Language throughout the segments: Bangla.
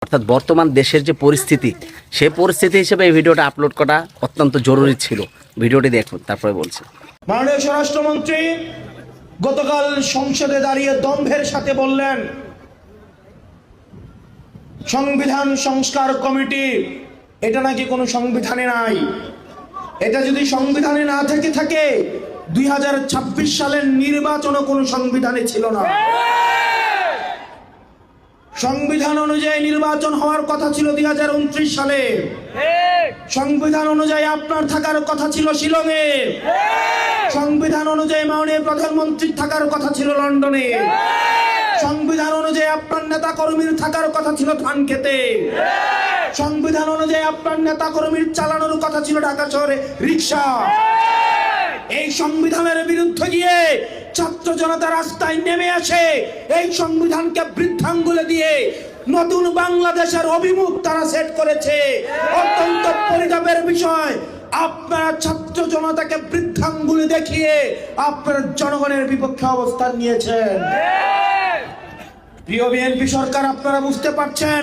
অর্থাৎ বর্তমান দেশের যে পরিস্থিতি, সে পরিস্থিতি হিসেবে এই ভিডিওটা আপলোড করা অত্যন্ত জরুরি ছিল। ভিডিওটি দেখুন, তারপরে বলছি। মাননীয় স্বরাষ্ট্রমন্ত্রী গতকাল সংসদে দাঁড়িয়ে দম্ভের সাথে বললেন, সংবিধান সংস্কার কমিটি এটা নাকি কোনো সংবিধানে নাই। এটা যদি সংবিধানে না থাকে 2026 সালের নির্বাচনও কোনো সংবিধানে ছিল না। সংবিধান অনুযায়ী নির্বাচন হওয়ার কথা ছিল 2029 সালে। সংবিধান অনুযায়ী আপনার থাকার কথা ছিল শিলংয়ে। সংবিধান অনুযায়ী মাননীয় প্রধানমন্ত্রীর থাকার কথা ছিল লন্ডনে। সংবিধান অনুযায়ী আপনার নেতা কর্মীর থাকার কথা ছিল ধানক্ষেতে। সংবিধান অনুযায়ী আপনার নেতা কর্মীর চালানোর কথা ছিল ঢাকা শহরে রিক্সা। এই সংবিধানের বিরুদ্ধে গিয়ে ছাত্র জনতা রাস্তায় নেমে আসে। এই সংবিধানকে বৃদ্ধাঙ্গুলে দিয়ে নতুন বাংলাদেশের অভিমুখ তারা সেট করেছে। অত্যন্ত পরিতাপের বিষয়, আপনারা ছাত্র জনতাকে বৃদ্ধাঙ্গুলে দেখিয়ে আপনারা জনগণের বিপক্ষে অবস্থান নিয়েছেন। প্রিয় বিএনপি সরকার, আপনারা বুঝতে পারছেন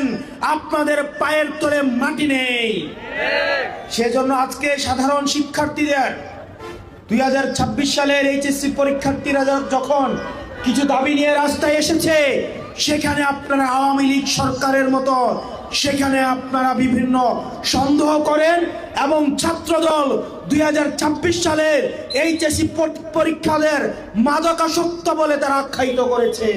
আপনাদের পায়ের তলে মাটি নেই। সেজন্য আজকে সাধারণ শিক্ষার্থীদের 2026 সালের এইচএসসি পরীক্ষার্থীরা যখন কিছু দাবি নিয়ে রাস্তায় এসেছে, সেখানে আপনারা আওয়ামী লীগ সরকারের মতো সেখানে আপনারা বিভিন্ন সন্দেহ করেন এবং ছাত্রদল 2026 সালের এইচএসসি পরীক্ষাদের মাদকাসক্ত বলে তারা আখ্যায়িত করেছে।